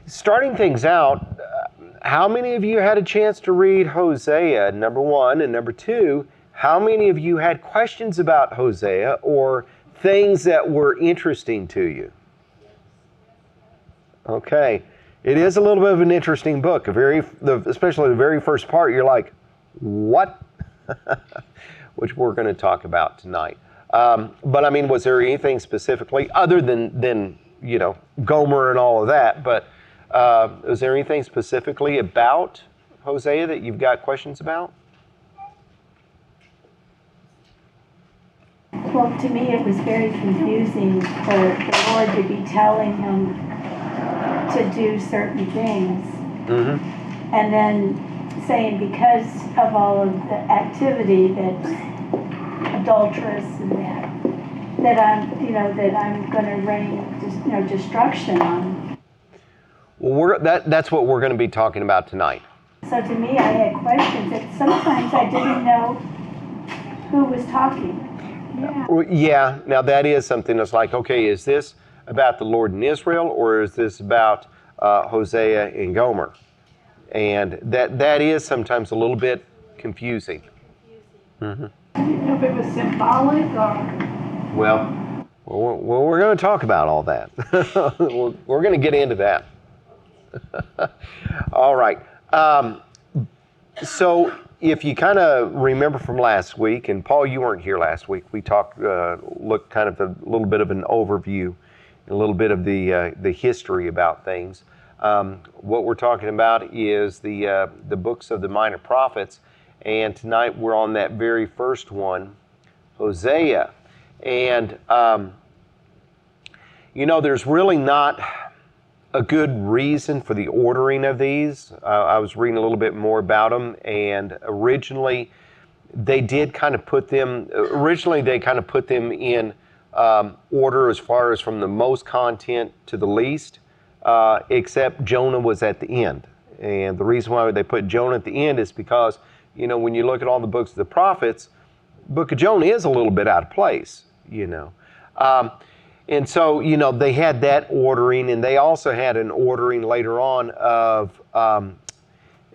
Starting things out, how many of you had a chance to read Hosea, number one? And number two, how many of you had questions about Hosea or things that were interesting to you? Okay. It is a little bit of an interesting book. Especially the very first part, you're like, what? Which we're going to talk about tonight. But I mean, was there anything specifically, other than Gomer and all of that, but is there anything specifically about Hosea that you've got questions about? Well, to me it was very confusing for the Lord to be telling him to do certain things. Mm-hmm. And then saying because of all of the activity that's adulterous and that I'm going to rain destruction on. Well, that's what we're going to be talking about tonight. So to me, I had questions that sometimes I didn't know who was talking. Yeah. Now that is something that's like, okay, is this about the Lord in Israel, or is this about Hosea and Gomer? And that is sometimes a little bit confusing. Mm-hmm. I didn't know if it was symbolic or... Well, we're going to talk about all that. We're going to get into that. All right. So if you kind of remember from last week, and Paul, you weren't here last week, we looked kind of a little bit of an overview, a little bit of the history about things. What we're talking about is the books of the minor prophets, and tonight we're on that very first one, Hosea. And, there's really not a good reason for the ordering of these. I was reading a little bit more about them, and originally they kind of put them in order as far as from the most content to the least, except Jonah was at the end. And the reason why they put Jonah at the end is because, when you look at all the books of the prophets, the book of Jonah is a little bit out of place, And so, they had that ordering, and they also had an ordering later on of,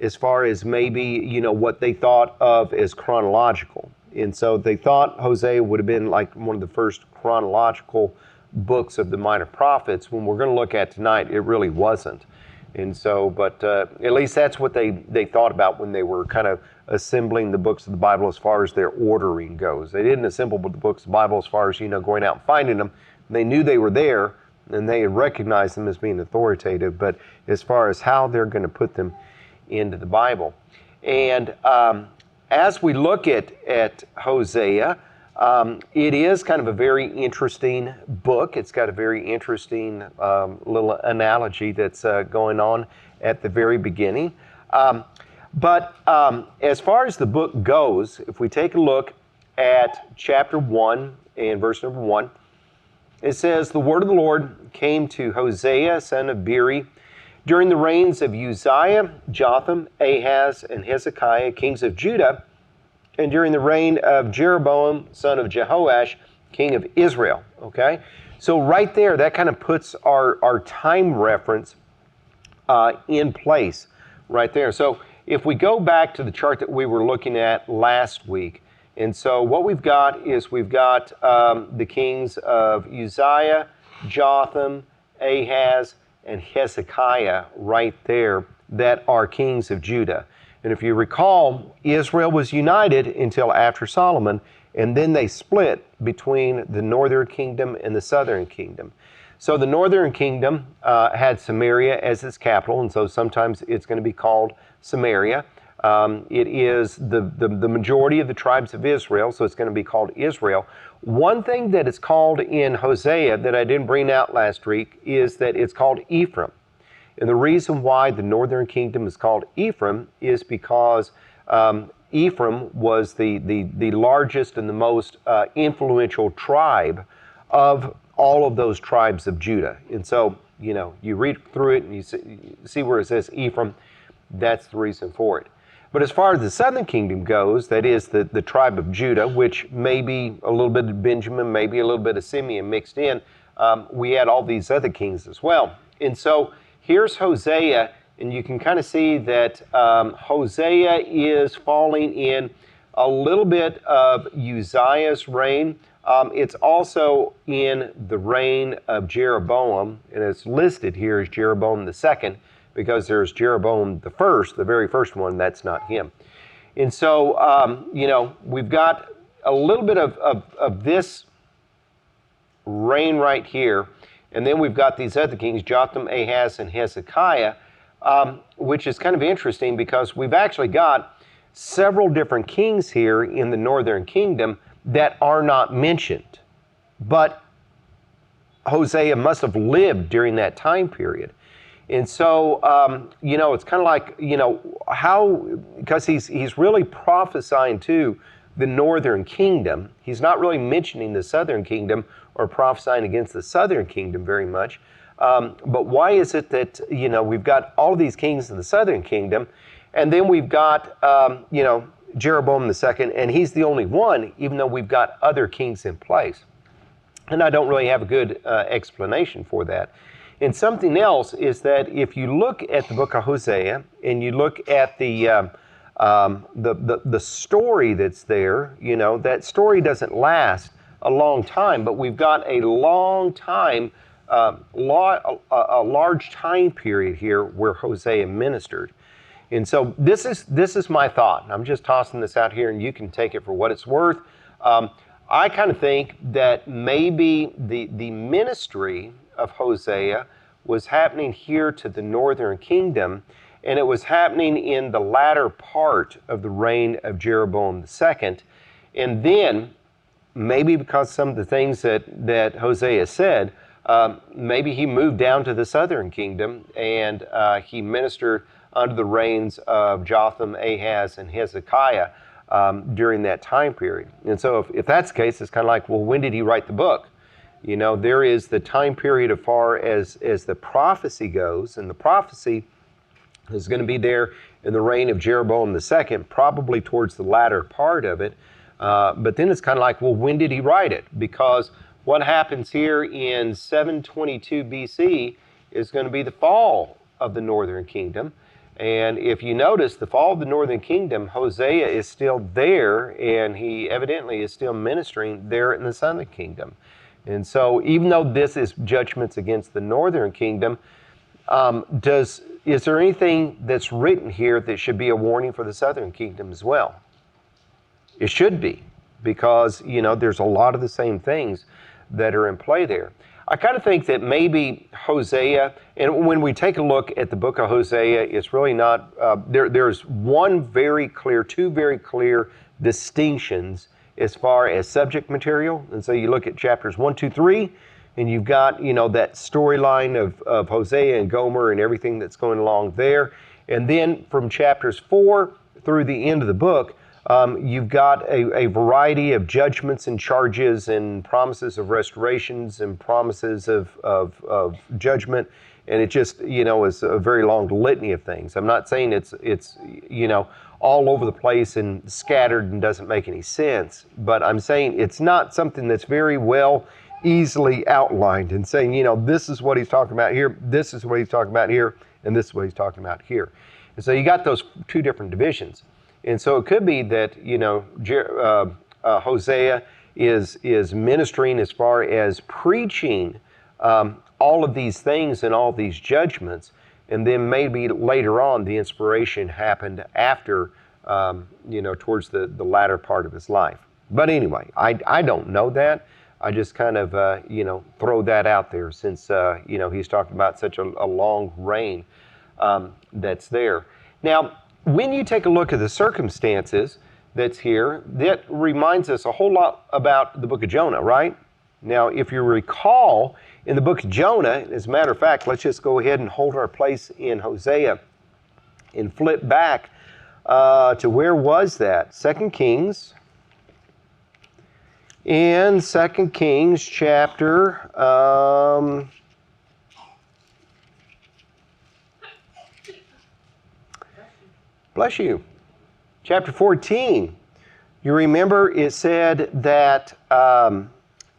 as far as maybe, what they thought of as chronological. And so they thought Hosea would have been like one of the first chronological books of the minor prophets. When we're going to look at tonight, it really wasn't. And so, but at least that's what they thought about when they were kind of assembling the books of the Bible as far as their ordering goes. They didn't assemble the books of the Bible as far as, going out and finding them. They knew they were there, and they had recognized them as being authoritative, but as far as how they're going to put them into the Bible. And as we look at Hosea, it is kind of a very interesting book. It's got a very interesting little analogy that's going on at the very beginning. But as far as the book goes, if we take a look at chapter 1 and verse number 1, it says, "The word of the Lord came to Hosea, son of Beeri, during the reigns of Uzziah, Jotham, Ahaz, and Hezekiah, kings of Judah, and during the reign of Jeroboam, son of Jehoash, king of Israel." Okay? So right there, that kind of puts our time reference in place right there. So if we go back to the chart that we were looking at last week, and so what we've got is the kings of Uzziah, Jotham, Ahaz, and Hezekiah right there that are kings of Judah. And if you recall, Israel was united until after Solomon, and then they split between the northern kingdom and the southern kingdom. So the northern kingdom had Samaria as its capital, and so sometimes it's going to be called Samaria. It is the majority of the tribes of Israel, so it's going to be called Israel. One thing that it's called in Hosea that I didn't bring out last week is that it's called Ephraim. And the reason why the northern kingdom is called Ephraim is because Ephraim was the largest and the most influential tribe of all of those tribes of Judah. And so, you read through it and you see where it says Ephraim, that's the reason for it. But as far as the southern kingdom goes, that is the tribe of Judah, which may be a little bit of Benjamin, maybe a little bit of Simeon mixed in. We had all these other kings as well. And so here's Hosea, and you can kind of see that Hosea is falling in a little bit of Uzziah's reign. It's also in the reign of Jeroboam, and it's listed here as Jeroboam the second, because there's Jeroboam the first, the very first one, that's not him. And so, we've got a little bit of this reign right here, and then we've got these other kings, Jotham, Ahaz, and Hezekiah, which is kind of interesting because we've actually got several different kings here in the northern kingdom that are not mentioned. But Hosea must have lived during that time period. And so, it's kind of like, how, because he's really prophesying to the northern kingdom. He's not really mentioning the southern kingdom or prophesying against the southern kingdom very much. But why is it that, we've got all of these kings in the southern kingdom, and then we've got, Jeroboam the second, and he's the only one, even though we've got other kings in place. And I don't really have a good explanation for that. And something else is that if you look at the book of Hosea and you look at the story that's there, that story doesn't last a long time, but we've got a long time, a large time period here where Hosea ministered. And so this is my thought. I'm just tossing this out here, and you can take it for what it's worth. I kind of think that maybe the ministry of Hosea was happening here to the northern kingdom, and it was happening in the latter part of the reign of Jeroboam II. And then, maybe because some of the things that Hosea said, maybe he moved down to the southern kingdom, and he ministered under the reigns of Jotham, Ahaz, and Hezekiah during that time period. And so if that's the case, it's kind of like, well, when did he write the book? There is the time period as far as the prophecy goes, and the prophecy is going to be there in the reign of Jeroboam II, probably towards the latter part of it. But then it's kind of like, well, when did he write it? Because what happens here in 722 BC is going to be the fall of the northern kingdom. And if you notice, the fall of the northern kingdom, Hosea is still there, and he evidently is still ministering there in the southern kingdom. And so even though this is judgments against the northern kingdom, is there anything that's written here that should be a warning for the southern kingdom as well? It should be, because, there's a lot of the same things that are in play there. I kind of think that maybe Hosea, and when we take a look at the book of Hosea, it's really not, there's two very clear distinctions as far as subject material. And so you look at chapters 1, 2, 3, and you've got, that storyline of Hosea and Gomer and everything that's going along there. And then from chapters 4 through the end of the book, you've got a variety of judgments and charges and promises of restorations and promises of judgment. And it just, is a very long litany of things. I'm not saying it's all over the place and scattered and doesn't make any sense, but I'm saying it's not something that's very well easily outlined and saying, this is what he's talking about here, this is what he's talking about here, and this is what he's talking about here. And so you got those two different divisions. And so it could be that, Hosea is ministering as far as preaching all of these things and all these judgments, and then maybe later on the inspiration happened after, towards the latter part of his life. But anyway, I don't know that. I just kind of, throw that out there since, he's talking about such a long reign that's there. Now, when you take a look at the circumstances that's here, that reminds us a whole lot about the book of Jonah, right? Now, if you recall, in the book of Jonah, as a matter of fact, let's just go ahead and hold our place in Hosea and flip back to where was that? 2 Kings. In 2 Kings chapter, bless you, chapter 14. You remember it said that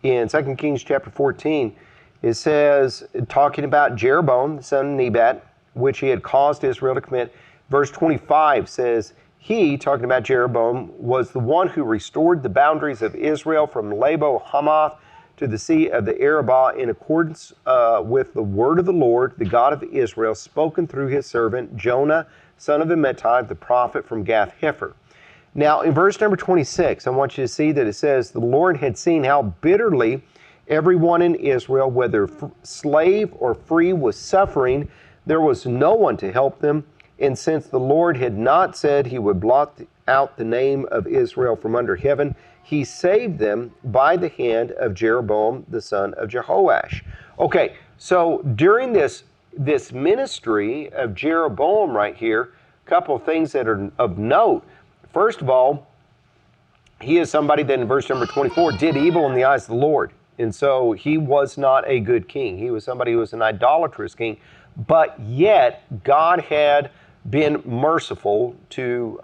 in 2 Kings chapter 14, It says, talking about Jeroboam, the son of Nebat, which he had caused Israel to commit. Verse 25 says, he, talking about Jeroboam, was the one who restored the boundaries of Israel from Labo Hamath to the sea of the Arabah in accordance with the word of the Lord, the God of Israel, spoken through his servant Jonah, son of Amittai, the prophet from Gath Hepher. Now, in verse number 26, I want you to see that it says, the Lord had seen how bitterly everyone in Israel, whether slave or free, was suffering. There was no one to help them. And since the Lord had not said he would blot out the name of Israel from under heaven, he saved them by the hand of Jeroboam, the son of Jehoash. Okay, so during this ministry of Jeroboam right here, a couple of things that are of note. First of all, he is somebody that in verse number 24 did evil in the eyes of the Lord. And so he was not a good king. He was somebody who was an idolatrous king. But yet, God had been merciful to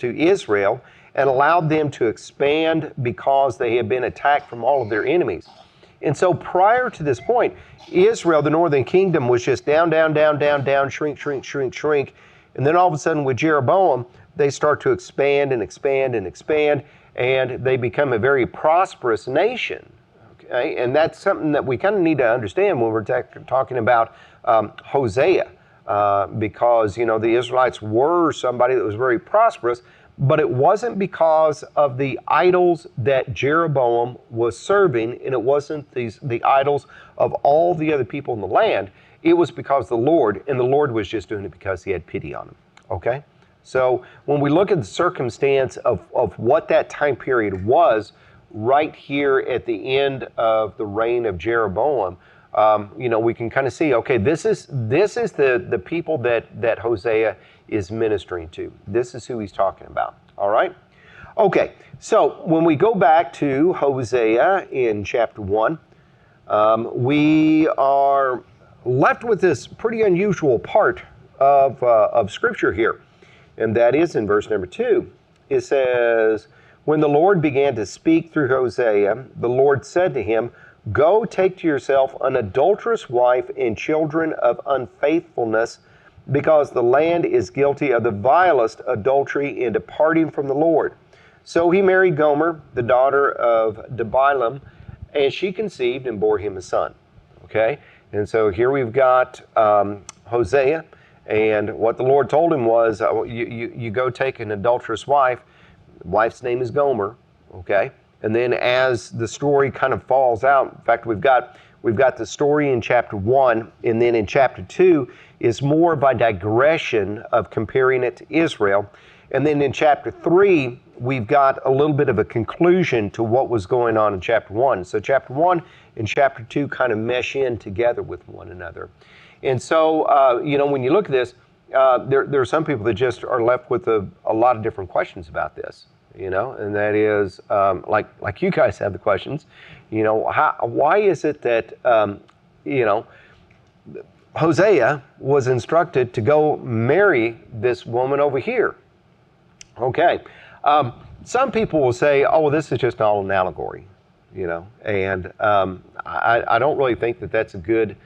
Israel and allowed them to expand because they had been attacked from all of their enemies. And so prior to this point, Israel, the northern kingdom, was just down, shrink. And then all of a sudden with Jeroboam, they start to expand, and they become a very prosperous nation. Okay? And that's something that we kind of need to understand when we're talking about Hosea. Because, the Israelites were somebody that was very prosperous, but it wasn't because of the idols that Jeroboam was serving, and it wasn't the idols of all the other people in the land. It was because the Lord, and the Lord was just doing it because he had pity on them. Okay? So when we look at the circumstance of what that time period was right here at the end of the reign of Jeroboam, we can kind of see, okay, this is the people that Hosea is ministering to. This is who he's talking about. All right? Okay, so when we go back to Hosea in chapter 1, we are left with this pretty unusual part of Scripture here, and that is in verse number 2. It says, when the Lord began to speak through Hosea, the Lord said to him, go take to yourself an adulterous wife and children of unfaithfulness, because the land is guilty of the vilest adultery in departing from the Lord. So he married Gomer, the daughter of Debilam, and she conceived and bore him a son. Okay? And so here we've got Hosea, and what the Lord told him was, you go take an adulterous wife. The wife's name is Gomer. Okay? And then as the story kind of falls out, in fact, we've got the story in chapter 1, and then in chapter 2 is more of a digression of comparing it to Israel. And then in chapter 3, we've got a little bit of a conclusion to what was going on in chapter 1. So chapter 1 and chapter 2 kind of mesh in together with one another. And so, when you look at this, there are some people that just are left with a lot of different questions about this. And that is, like you guys have the questions, why is it that, Hosea was instructed to go marry this woman over here? Okay. Some people will say, oh, well, this is just all an allegory, and I don't really think that that's a good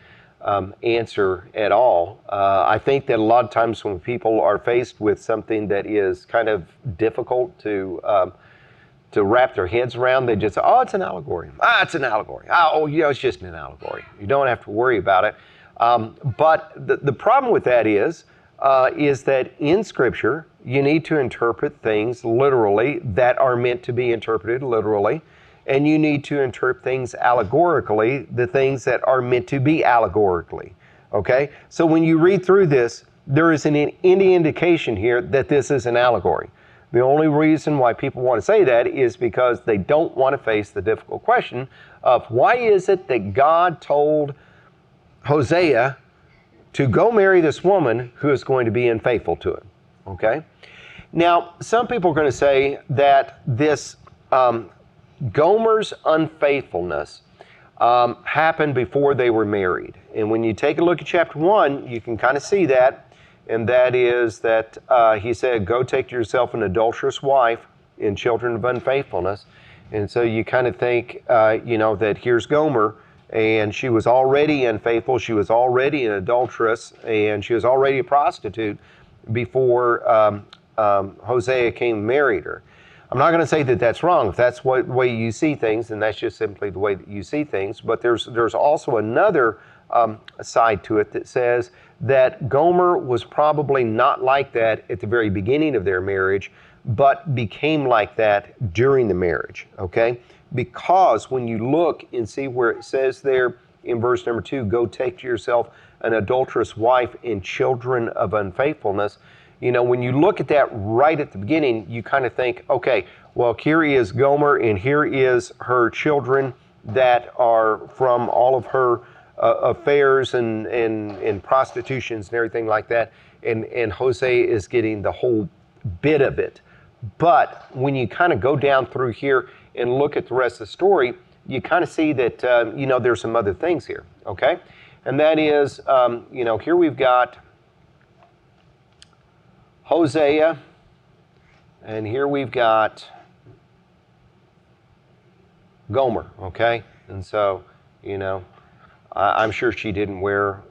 answer at all. I think that a lot of times when people are faced with something that is kind of difficult to wrap their heads around, they just say, oh, it's an allegory. It's an allegory. It's just an allegory. You don't have to worry about it. But the problem with that is that in Scripture, you need to interpret things literally that are meant to be interpreted literally. And you need to interpret things allegorically, the things that are meant to be allegorically. Okay? So when you read through this, there isn't any indication here that this is an allegory. The only reason why people want to say that is because they don't want to face the difficult question of why is it that God told Hosea to go marry this woman who is going to be unfaithful to him. Okay? Now, some people are going to say that this Gomer's unfaithfulness happened before they were married. And when you take a look at chapter 1, you can kind of see that. And that is that he said, go take to yourself an adulterous wife and children of unfaithfulness. And so you kind of think, that here's Gomer, And she was already unfaithful. She was already an adulteress, and she was already a prostitute before Hosea came and married her. I'm not going to say that that's wrong. If that's the way you see things, then that's just simply the way that you see things. But there's also another side to it that says that Gomer was probably not like that at the very beginning of their marriage, but became like that during the marriage, okay? Because when you look and see where it says there in verse number 2, go take to yourself an adulterous wife and children of unfaithfulness. You know, when you look at that right at the beginning, you kind of think, okay, well, here is Gomer and here is her children that are from all of her affairs and prostitutions and everything like that. And Hosea is getting the whole bit of it. But when you kind of go down through here and look at the rest of the story, you kind of see that, there's some other things here, okay? And that is, here we've got Hosea, and here we've got Gomer, okay? And so, I'm sure she didn't wear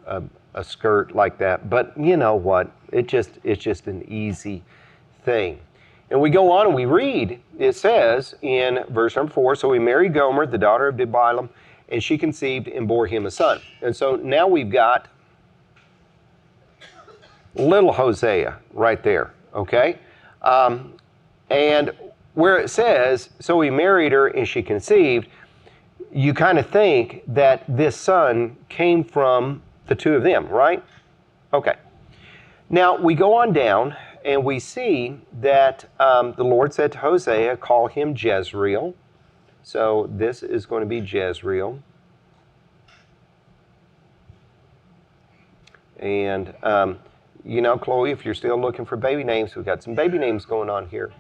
a skirt like that, but you know what? It's just an easy thing. And we go on and we read, it says in verse number 4, so he married Gomer, the daughter of Diblaim, and she conceived and bore him a son. And so now we've got little Hosea right there, okay? And where it says, so he married her and she conceived, you kind of think that this son came from the two of them, right? Okay. Now we go on down and we see that the Lord said to Hosea, call him Jezreel. So this is going to be Jezreel. And, Chloe, if you're still looking for baby names, we've got some baby names going on here.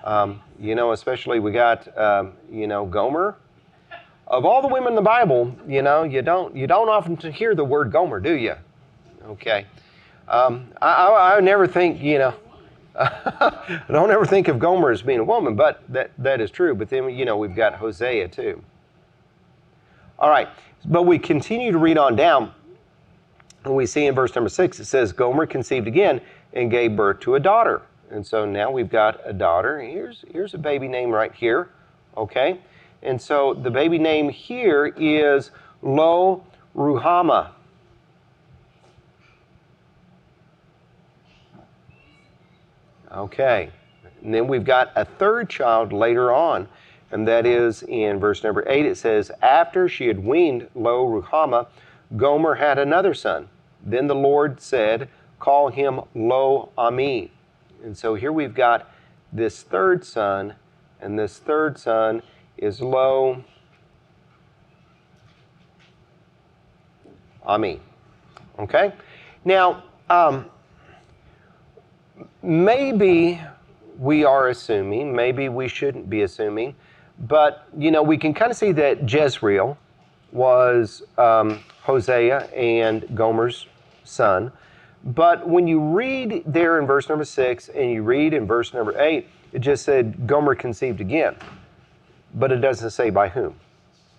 Especially we got, Gomer. Of all the women in the Bible, you don't often hear the word Gomer, do you? Okay. I never think, I don't ever think of Gomer as being a woman, but that is true. But then, we've got Hosea too. All right. But we continue to read on down. And we see in verse number 6, it says, Gomer conceived again and gave birth to a daughter. And so now we've got a daughter. Here's a baby name right here. Okay. And so the baby name here is Lo Ruhamah. Okay. And then we've got a third child later on. And that is in verse number 8. It says, after she had weaned Lo Ruhamah, Gomer had another son. Then the Lord said, call him Lo Ami. And so here we've got this third son, and this third son is Lo Ami. Okay? Now, maybe we are assuming, maybe we shouldn't be assuming, but, we can kind of see that Jezreel was Hosea and Gomer's son. But when you read there in verse number 6 and you read in verse number 8, it just said Gomer conceived again. But it doesn't say by whom,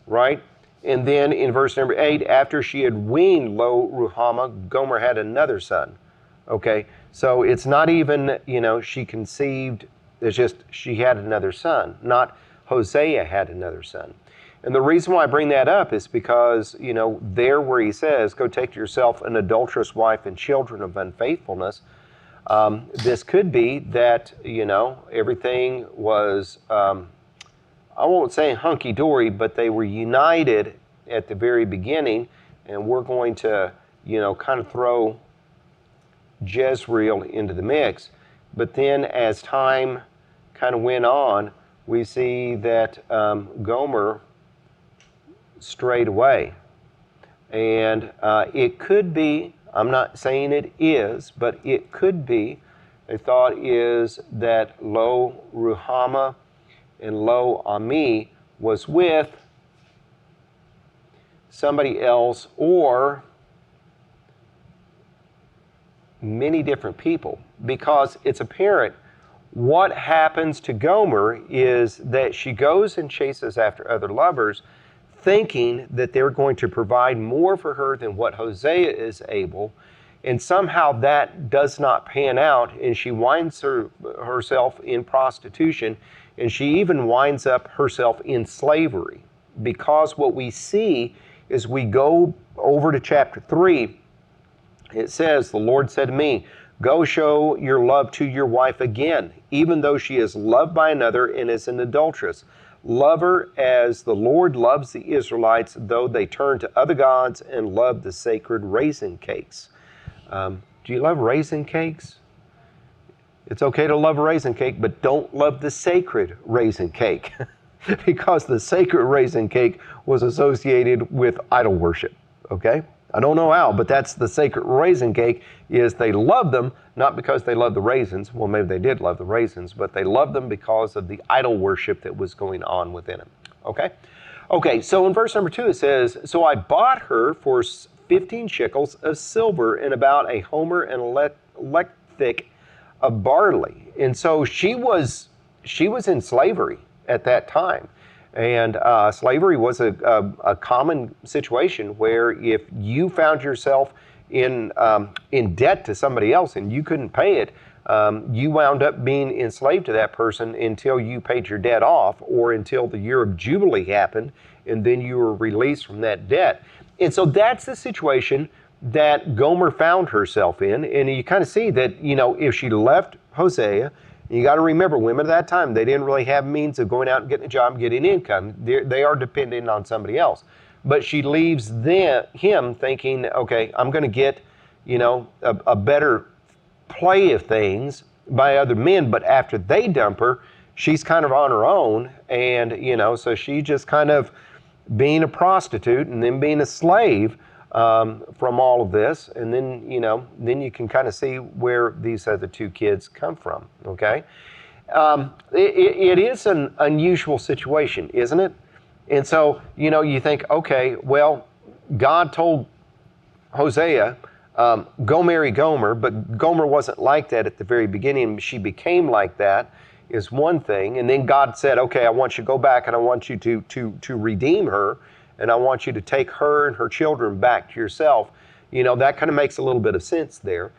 right? And then in verse number 8, after she had weaned Lo Ruhamah, Gomer had another son. Okay, so it's not even, she conceived, it's just she had another son, not Hosea had another son. And the reason why I bring that up is because, there where he says, go take to yourself an adulterous wife and children of unfaithfulness, this could be that, everything was, I won't say hunky-dory, but they were united at the very beginning, and we're going to, kind of throw Jezreel into the mix. But then as time kind of went on, we see that Gomer strayed away. And it could be, I'm not saying it is, but it could be, a thought is that Lo Ruhamah and Lo Ami was with somebody else or many different people, because it's apparent what happens to Gomer is that she goes and chases after other lovers, thinking that they're going to provide more for her than what Hosea is able. And somehow that does not pan out, and she winds herself in prostitution, and she even winds up herself in slavery. Because what we see is we go over to chapter 3, it says, the Lord said to me, go show your love to your wife again, even though she is loved by another and is an adulteress. Love her as the Lord loves the Israelites, though they turn to other gods and love the sacred raisin cakes. Do you love raisin cakes? It's okay to love a raisin cake, but don't love the sacred raisin cake because the sacred raisin cake was associated with idol worship, okay? I don't know how, but that's the sacred raisin cake, is they love them, not because they love the raisins. Well, maybe they did love the raisins, but they loved them because of the idol worship that was going on within them, okay? Okay, so in verse number 2 it says, so I bought her for 15 shekels of silver and about a homer and a lethek of barley. And so she was in slavery at that time. And slavery was a common situation where if you found yourself in debt to somebody else and you couldn't pay it, you wound up being enslaved to that person until you paid your debt off, or until the year of Jubilee happened, and then you were released from that debt. And so that's the situation that Gomer found herself in. And you kind of see that, you know, if she left Hosea, you got to remember, women at that time, they didn't really have means of going out and getting a job and getting income. They are dependent on somebody else. But she leaves him thinking, okay, I'm going to get, you know, a better play of things by other men. But after they dump her, she's kind of on her own. And, you know, so she just kind of being a prostitute and then being a slave from all of this. And then, you know, then you can kind of see where these other two kids come from, okay? It is an unusual situation, isn't it? And so, you know, you think, okay, well, God told Hosea, go marry Gomer, but Gomer wasn't like that at the very beginning. She became like that, is one thing. And then God said, okay, I want you to go back and I want you to redeem her, and I want you to take her and her children back to yourself. You know, that kind of makes a little bit of sense there.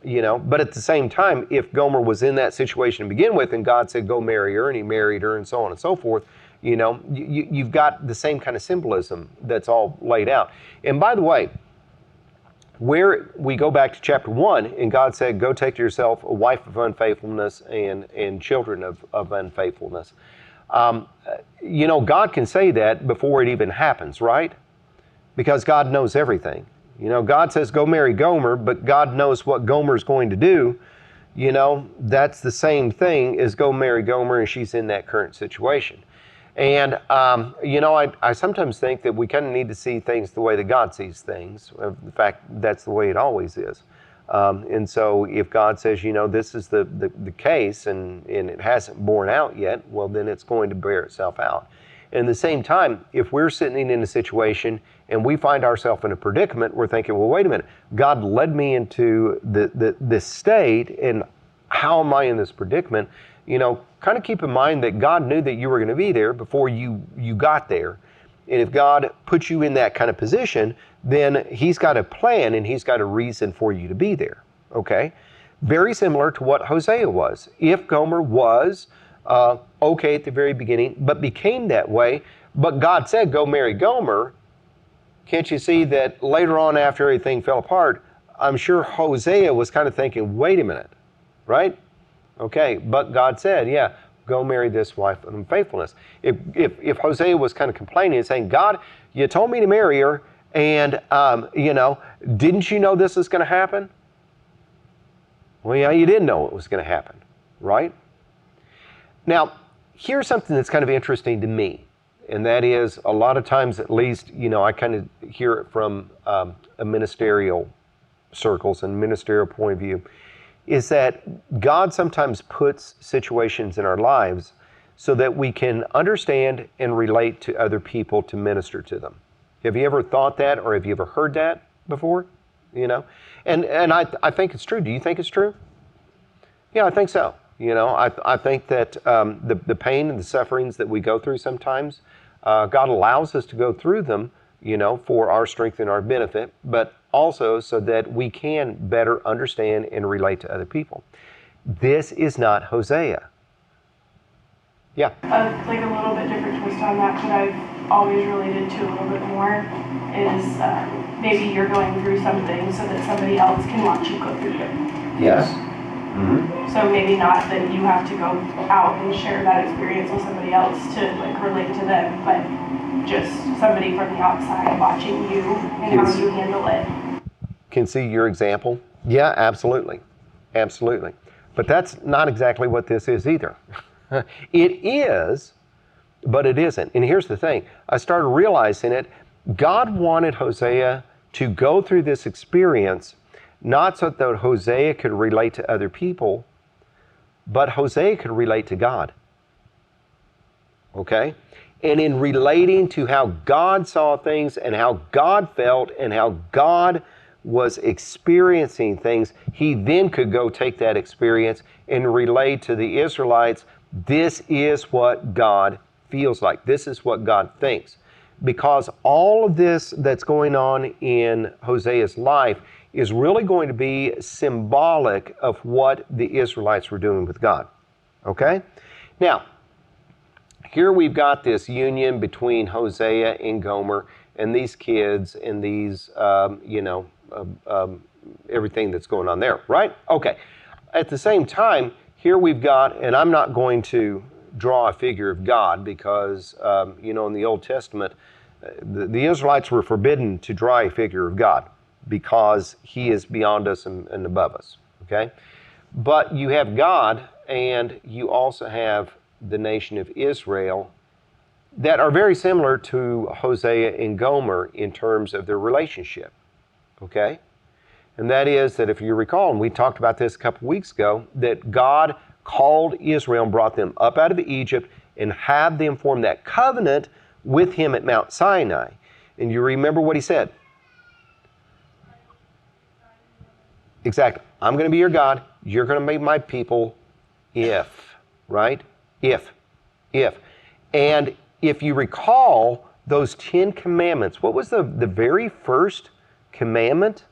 You know, but at the same time, if Gomer was in that situation to begin with, and God said, go marry her, and he married her, and so on and so forth, you know, you've got the same kind of symbolism that's all laid out. And by the way, where we go back to chapter 1, and God said, go take to yourself a wife of unfaithfulness and children of unfaithfulness. You know, God can say that before it even happens, right? Because God knows everything. You know, God says, go marry Gomer, but God knows what Gomer's going to do. You know, that's the same thing as go marry Gomer, and she's in that current situation. And, you know, I sometimes think that we kind of need to see things the way that God sees things. In fact, that's the way it always is. And so if God says, you know, this is the case and it hasn't borne out yet, well, then it's going to bear itself out. And at the same time, if we're sitting in a situation and we find ourselves in a predicament, we're thinking, well, wait a minute, God led me into this state, and how am I in this predicament? You know, kind of keep in mind that God knew that you were going to be there before you got there. And if God puts you in that kind of position, then he's got a plan and he's got a reason for you to be there, okay? Very similar to what Hosea was. If Gomer was okay at the very beginning, but became that way, but God said, go marry Gomer, can't you see that later on after everything fell apart, I'm sure Hosea was kind of thinking, wait a minute, right? Okay, but God said, yeah, go marry this wife of unfaithfulness. If Hosea was kind of complaining and saying, God, you told me to marry her, and, you know, didn't you know this was going to happen? Well, yeah, you didn't know it was going to happen, right? Now, here's something that's kind of interesting to me, and that is a lot of times, at least, you know, I kind of hear it from a ministerial circles and ministerial point of view, is that God sometimes puts situations in our lives so that we can understand and relate to other people to minister to them. Have you ever thought that, or have you ever heard that before? You know, and I think it's true. Do you think it's true? Yeah, I think so. You know, I think that the pain and the sufferings that we go through sometimes, God allows us to go through them, for our strength and our benefit, but also so that we can better understand and relate to other people. This is not Hosea. Yeah. Like a little bit different twist on that I've always related to a little bit more is maybe you're going through something so that somebody else can watch you go through it. Yes. So maybe not that you have to go out and share that experience with somebody else to like relate to them, but just somebody from the outside watching you and how you handle it. Can see your example? Yeah, absolutely. Absolutely. But that's not exactly what this is either. It is, but it isn't. And here's the thing. I started realizing it. God wanted Hosea to go through this experience, not so that Hosea could relate to other people, but Hosea could relate to God. Okay? And in relating to how God saw things and how God felt and how God was experiencing things, he then could go take that experience and relate to the Israelites, this is what God feels like. This is what God thinks. Because all of this that's going on in Hosea's life is really going to be symbolic of what the Israelites were doing with God. Okay? Now, here we've got this union between Hosea and Gomer and these kids and these, everything that's going on there, right? Okay. At the same time, here we've got, and I'm not going to draw a figure of God because, in the Old Testament, the Israelites were forbidden to draw a figure of God because he is beyond us and above us, okay? But you have God and you also have the nation of Israel that are very similar to Hosea and Gomer in terms of their relationship, okay? And that is that if you recall, and we talked about this a couple weeks ago, that God called Israel and brought them up out of Egypt and had them form that covenant with him at Mount Sinai. And you remember what he said? Exactly. I'm going to be your God. You're going to be my people if, right? If. And if you recall those 10 commandments, what was the very first commandment?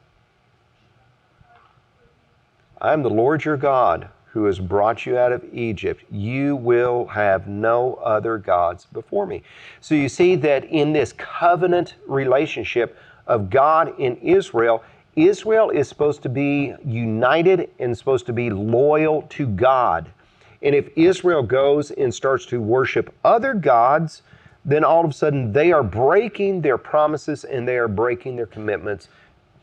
I am the Lord your God who has brought you out of Egypt. You will have no other gods before me. So you see that in this covenant relationship of God and Israel, Israel is supposed to be united and supposed to be loyal to God. And if Israel goes and starts to worship other gods, then all of a sudden they are breaking their promises and they are breaking their commitments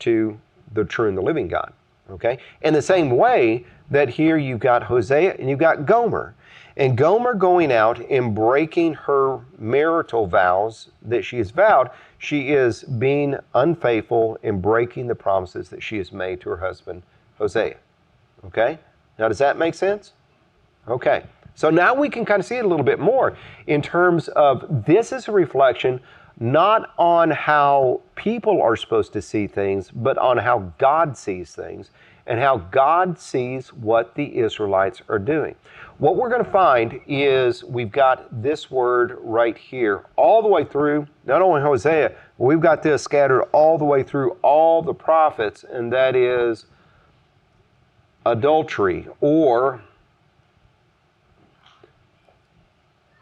to the true and the living God. Okay? In the same way that here you've got Hosea and you've got Gomer. And Gomer going out and breaking her marital vows that she has vowed, she is being unfaithful and breaking the promises that she has made to her husband, Hosea. Okay? Now does that make sense? Okay. So now we can kind of see it a little bit more in terms of this is a reflection not on how people are supposed to see things, but on how God sees things and how God sees what the Israelites are doing. What we're going to find is we've got this word right here all the way through, not only Hosea, but we've got this scattered all the way through all the prophets, and that is adultery or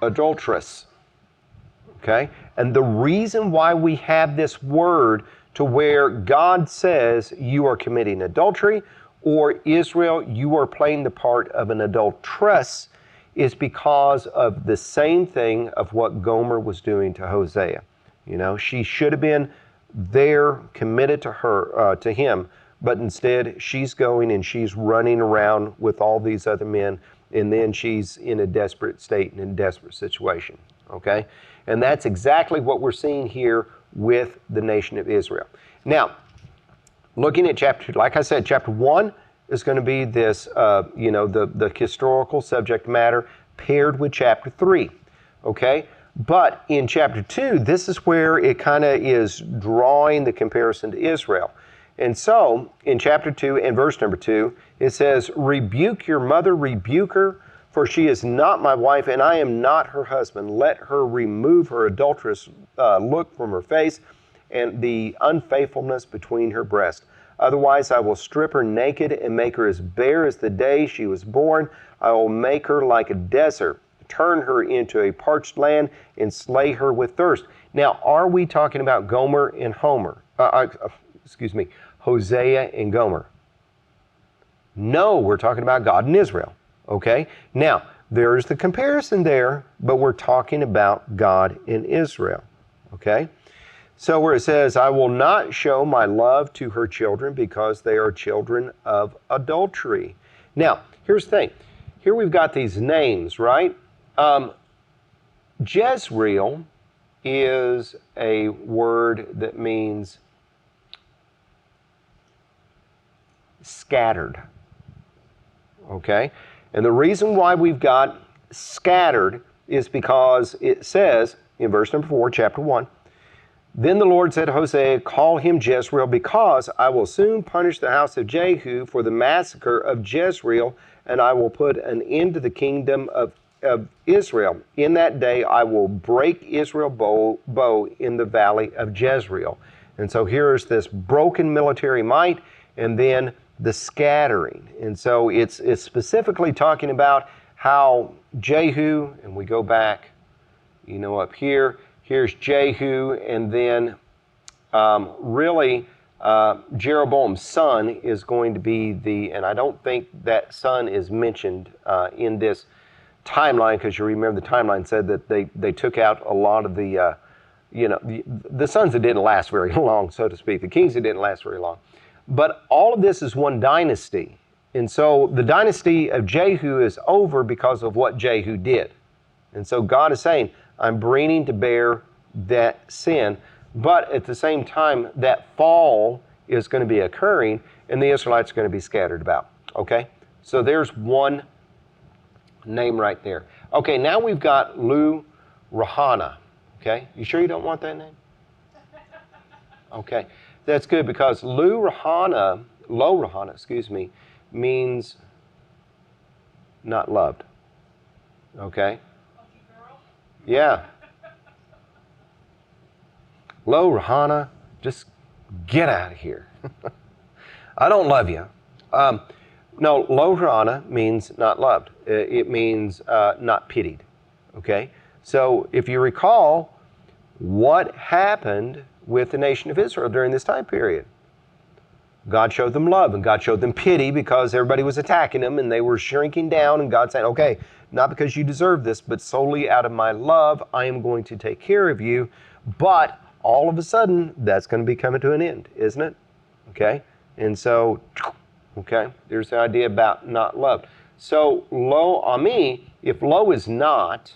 adulteress. Okay? And the reason why we have this word to where God says you are committing adultery or Israel, you are playing the part of an adulteress is because of the same thing of what Gomer was doing to Hosea. She should have been there committed to her, to him, but instead she's going and she's running around with all these other men, and then she's in a desperate state and in a desperate situation. Okay? And that's exactly what we're seeing here with the nation of Israel. Now, looking at chapter 2, like I said, chapter 1 is going to be this, the historical subject matter paired with chapter 3. Okay? But in chapter 2, this is where it kind of is drawing the comparison to Israel. And so, in chapter 2 and verse number 2, it says, "Rebuke your mother, rebuke her, For she is not my wife, and I am not her husband. Let her remove her adulterous look from her face, and the unfaithfulness between her breasts. Otherwise I will strip her naked and make her as bare as the day she was born. I will make her like a desert, turn her into a parched land, and slay her with thirst. Now, are we talking about Gomer and Homer? Hosea and Gomer? No, we're talking about God and Israel. Okay? Now, there's the comparison there, but we're talking about God and Israel. Okay? So where it says, I will not show my love to her children because they are children of adultery. Now, here's the thing. Here we've got these names, right? Jezreel is a word that means scattered. Okay? And the reason why we've got scattered is because it says in verse number 4, chapter 1, Then the Lord said to Hosea, Call him Jezreel, because I will soon punish the house of Jehu for the massacre of Jezreel, and I will put an end to the kingdom of Israel. In that day I will break Israel's bow in the valley of Jezreel. And so here's this broken military might, and then the scattering. And so it's specifically talking about how Jehu, and we go back, up here, here's Jehu, and then Jeroboam's son is going to be and I don't think that son is mentioned in this timeline, because you remember the timeline said that they took out a lot of the sons that didn't last very long, so to speak, the kings that didn't last very long. But all of this is one dynasty. And so the dynasty of Jehu is over because of what Jehu did. And so God is saying, I'm bringing to bear that sin. But at the same time, that fall is going to be occurring, and the Israelites are going to be scattered about. Okay? So there's one name right there. Okay, now we've got Lu Rahana. Okay? You sure you don't want that name? Okay. That's good, because Lo Rahana, means not loved. Okay? Yeah. Lo Rahana, just get out of here. I don't love you. No, Lo Rahana means not loved. It means not pitied. Okay? So if you recall, what happened with the nation of Israel during this time period? God showed them love, and God showed them pity because everybody was attacking them and they were shrinking down, and God said, okay, not because you deserve this, but solely out of my love, I am going to take care of you. But all of a sudden, that's going to be coming to an end, isn't it? Okay? And so, okay, there's the idea about not loved. So, lo ami, if lo is not,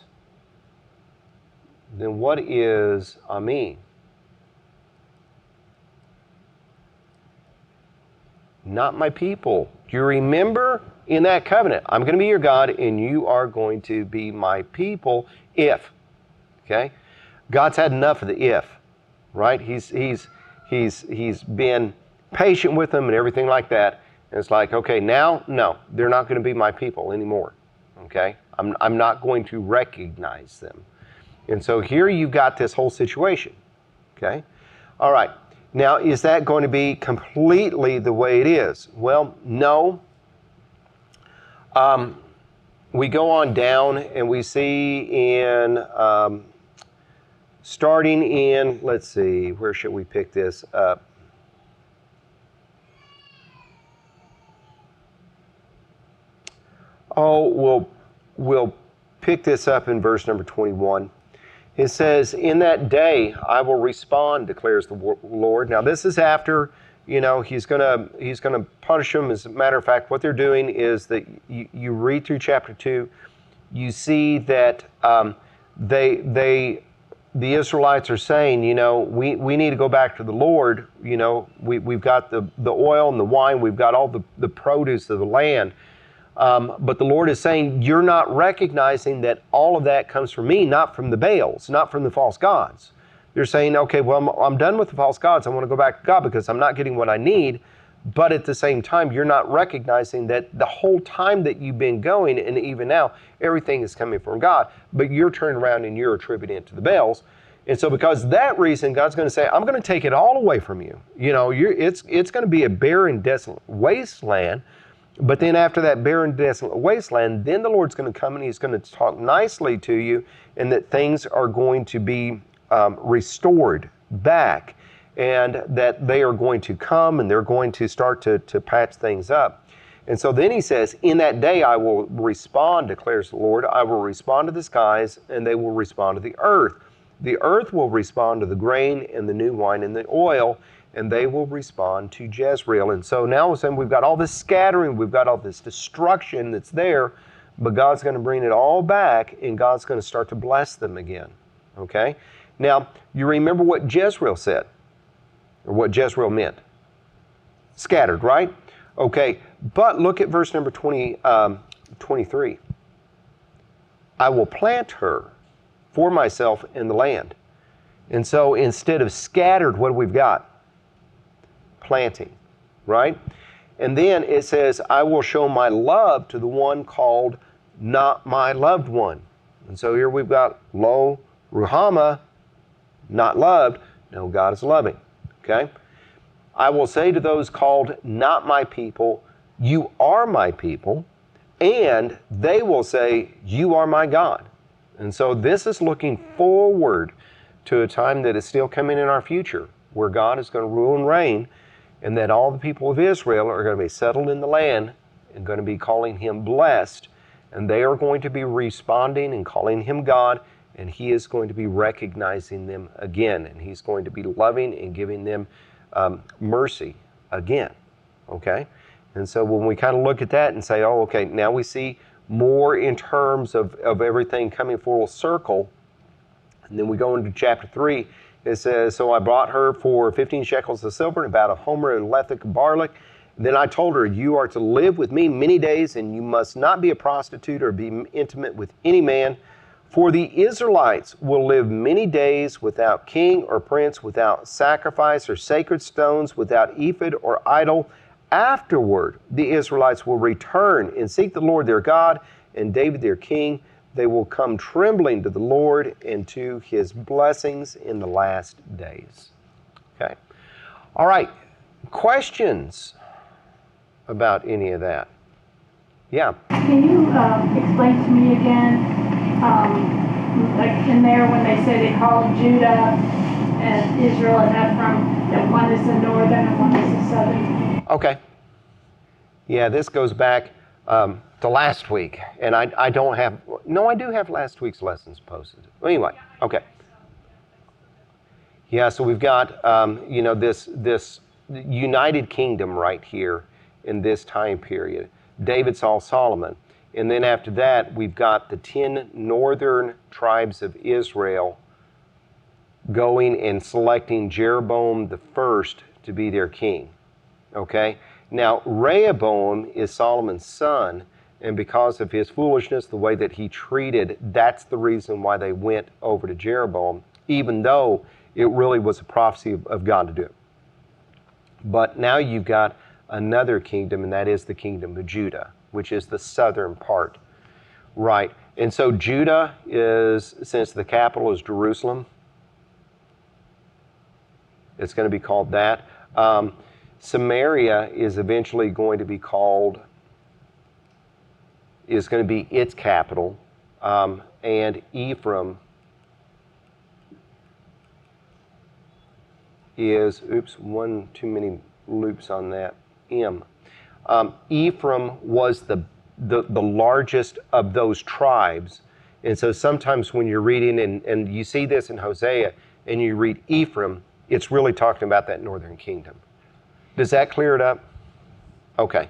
then what is ami? Not my people. Do you remember in that covenant? I'm going to be your God, and you are going to be my people if. Okay? God's had enough of the if, right? He's been patient with them and everything like that. And it's like, okay, now, no, they're not going to be my people anymore. Okay? I'm not going to recognize them. And so here you've got this whole situation. Okay? All right. Now, is that going to be completely the way it is? Well, no. We go on down and we see in, starting in, let's see, where should we pick this up? Oh, we'll pick this up in verse number 21. It says, in that day I will respond, declares the Lord. Now this is after, he's gonna punish them. As a matter of fact, what they're doing is that you read through chapter 2, you see that the Israelites are saying, we need to go back to the Lord. We've got the oil and the wine, we've got all the produce of the land. But the Lord is saying, you're not recognizing that all of that comes from me, not from the Baals, not from the false gods. You're saying, okay, well, I'm done with the false gods. I want to go back to God because I'm not getting what I need. But at the same time, you're not recognizing that the whole time that you've been going, and even now, everything is coming from God, but you're turning around and you're attributing it to the Baals. And so because of that reason, God's going to say, I'm going to take it all away from you. You know, it's going to be a barren, desolate wasteland. But then after that barren, desolate wasteland, then the Lord's going to come and he's going to talk nicely to you, and that things are going to be restored back, and that they are going to come and they're going to start to patch things up. And so then he says, in that day I will respond, declares the Lord. I will respond to the skies, and they will respond to the earth. The earth will respond to the grain and the new wine and the oil, and they will respond to Jezreel. And so now all of a sudden we've got all this scattering, we've got all this destruction that's there, but God's going to bring it all back, and God's going to start to bless them again. Okay? Now, you remember what Jezreel said, or what Jezreel meant. Scattered, right? Okay, but look at verse number 23. I will plant her for myself in the land. And so instead of scattered, what do we've got? Planting, right? And then it says, I will show my love to the one called not my loved one. And so here we've got lo, ruhama, not loved. No, God is loving, okay? I will say to those called not my people, you are my people, and they will say, you are my God. And so this is looking forward to a time that is still coming in our future, where God is going to rule and reign, and that all the people of Israel are going to be settled in the land and going to be calling him blessed, and they are going to be responding and calling him God, and he is going to be recognizing them again, and he's going to be loving and giving them mercy again, okay? And so when we kind of look at that and say, oh, okay, now we see more in terms of everything coming full circle. And then we go into chapter 3. It says, so I bought her for 15 shekels of silver and about a homer and lethek of barley. Then I told her, you are to live with me many days, and you must not be a prostitute or be intimate with any man. For the Israelites will live many days without king or prince, without sacrifice or sacred stones, without ephod or idol. Afterward, the Israelites will return and seek the Lord their God and David their king. They will come trembling to the Lord and to his blessings in the last days. Okay. All right. Questions about any of that? Yeah. Can you explain to me again, like in there when they say they called Judah and Israel and Ephraim, that one is the northern and one is the southern? Okay. Yeah, this goes back to last week, and I don't have, no, I do have last week's lessons posted. Anyway, okay. Yeah, so we've got, this United Kingdom right here in this time period. David saw Solomon. And then after that, we've got the 10 northern tribes of Israel going and selecting Jeroboam the first to be their king. Okay? Now, Rehoboam is Solomon's son, and because of his foolishness, the way that he treated, that's the reason why they went over to Jeroboam, even though it really was a prophecy of God to do it. But now you've got another kingdom, and that is the kingdom of Judah, which is the southern part. Right. And so Judah is, since the capital is Jerusalem, it's going to be called that. Samaria is eventually going to be called, is going to be its capital. And Ephraim is, one too many loops on that, Ephraim was the largest of those tribes. And so sometimes when you're reading, and you see this in Hosea, and you read Ephraim, it's really talking about that northern kingdom. Does that clear it up? Okay.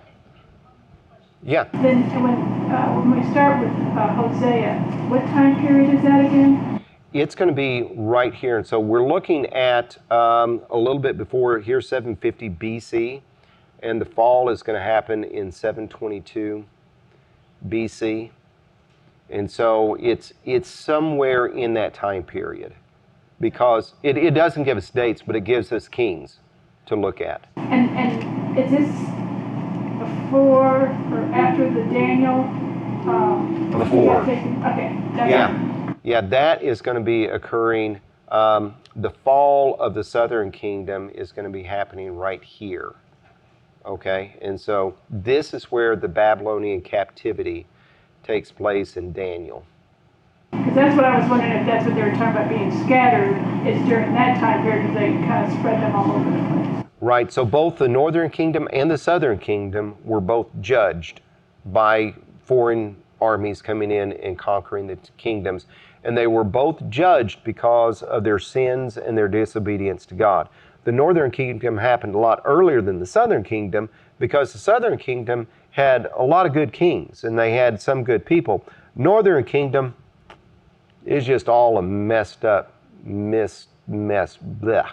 Yeah. Then when we start with Hosea, what time period is that again? It's going to be right here. And so we're looking at a little bit before here, 750 BC. And the fall is going to happen in 722 BC. And so it's somewhere in that time period, because it doesn't give us dates, but it gives us kings to look at. And is this before or after the Daniel? Before. Okay. Yeah, that is going to be occurring. The fall of the southern kingdom is going to be happening right here. Okay, and so this is where the Babylonian captivity takes place in Daniel. Because that's what I was wondering, if that's what they were talking about being scattered, is during that time period, because they kind of spread them all over the place. Right, so both the northern kingdom and the southern kingdom were both judged by foreign armies coming in and conquering the kingdoms. And they were both judged because of their sins and their disobedience to God. The northern kingdom happened a lot earlier than the southern kingdom because the southern kingdom had a lot of good kings and they had some good people. Northern kingdom is just all a messed up mess blah,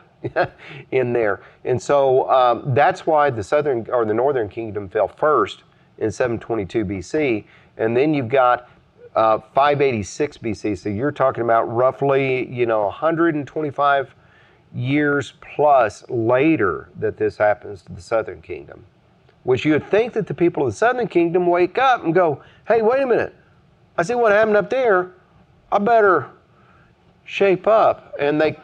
in there. And so that's why the southern or the northern kingdom fell first in 722 BC. And then you've got 586 BC. So you're talking about roughly, 125 years plus later that this happens to the southern kingdom. Which you would think that the people of the southern kingdom wake up and go, hey, wait a minute. I see what happened up there. I better shape up. And they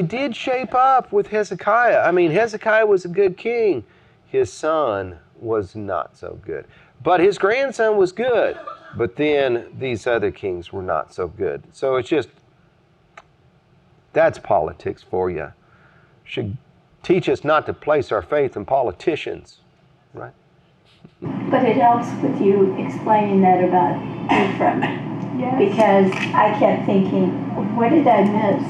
did shape up with Hezekiah. I mean, Hezekiah was a good king. His son was not so good. But his grandson was good. But then these other kings were not so good. So it's just, that's politics for you. Should teach us not to place our faith in politicians, right? But it helps with you explaining that about Ephraim. Yes. Because I kept thinking, what did I miss?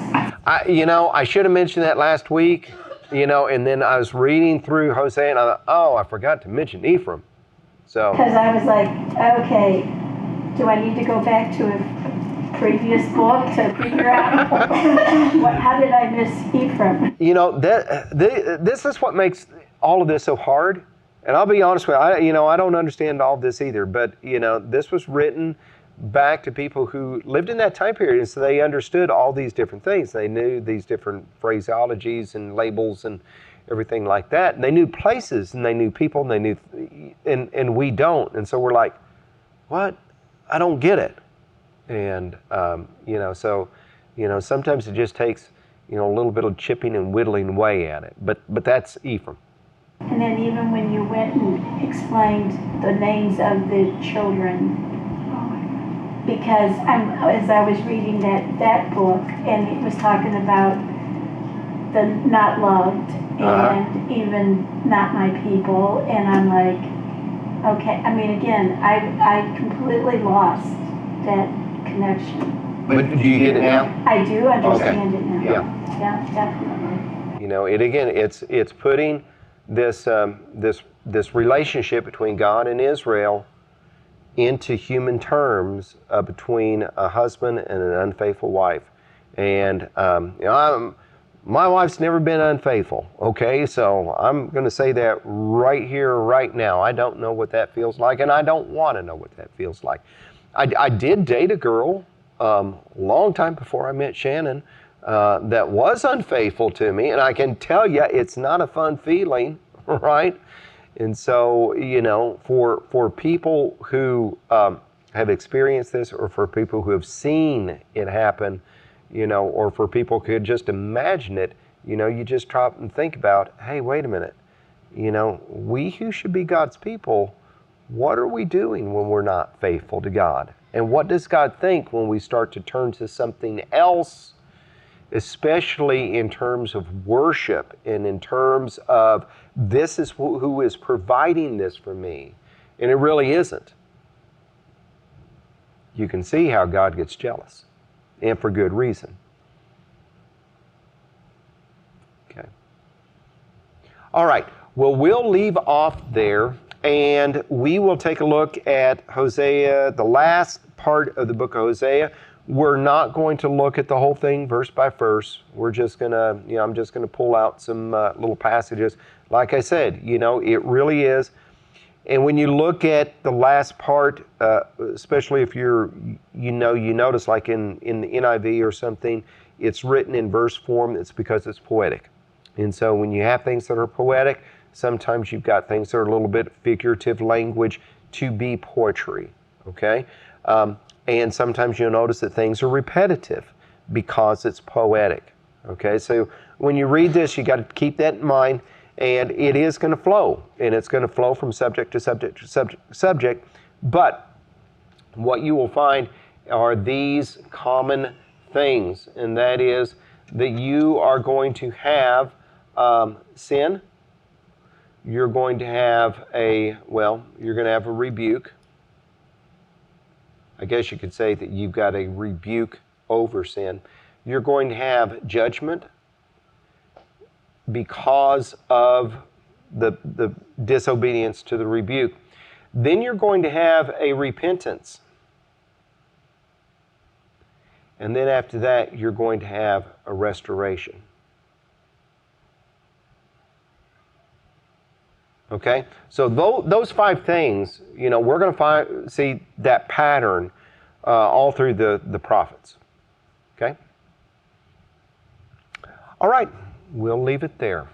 I should have mentioned that last week, and then I was reading through Hosea and I thought, oh, I forgot to mention Ephraim. So. Because I was like, okay, do I need to go back to a previous book to figure out how did I miss Ephraim? This is what makes all of this so hard. And I'll be honest with you, I don't understand all of this either, but, this was written back to people who lived in that time period, and so they understood all these different things. They knew these different phraseologies and labels and everything like that. And they knew places, and they knew people, and they knew, and we don't. And so we're like, what? I don't get it. And, sometimes it just takes, a little bit of chipping and whittling away at it. But that's Ephraim. And then even when you went and explained the names of the children, because as I was reading that book, and it was talking about the not loved and even not my people, and I'm like, okay, again, I completely lost that connection. But do you get it now? I do understand it now. Yeah. Yeah, definitely. It's putting this relationship between God and Israel into human terms between a husband and an unfaithful wife. And my wife's never been unfaithful, okay? So I'm going to say that right here, right now. I don't know what that feels like, and I don't want to know what that feels like. I did date a girl long time before I met Shannon that was unfaithful to me, and I can tell you it's not a fun feeling, right? And so, for people who have experienced this, or for people who have seen it happen, or for people who could just imagine it, you just stop and think about, hey, wait a minute, we who should be God's people, what are we doing when we're not faithful to God? And what does God think when we start to turn to something else, especially in terms of worship and in terms of this is who is providing this for me, and it really isn't? You can see how God gets jealous, and for good reason. Okay. All right. Well, we'll leave off there, and we will take a look at Hosea, the last part of the book of Hosea. We're not going to look at the whole thing verse by verse. We're just going to, I'm just going to pull out some little passages. Like I said, it really is. And when you look at the last part, especially if you notice like in the NIV or something, it's written in verse form. It's because it's poetic. And so when you have things that are poetic, sometimes you've got things that are a little bit figurative language to be poetry, okay? And sometimes you'll notice that things are repetitive because it's poetic, okay? So when you read this, you got to keep that in mind, and it is going to flow, and it's going to flow from subject to subject to subject, but what you will find are these common things, and that is that you are going to have sin, you're going to have you're going to have a rebuke. I guess you could say that you've got a rebuke over sin. You're going to have judgment because of the disobedience to the rebuke. Then you're going to have a repentance. And then after that, you're going to have a restoration. Okay? So those 5 things, we're going to see that pattern all through the prophets. Okay? All right. We'll leave it there.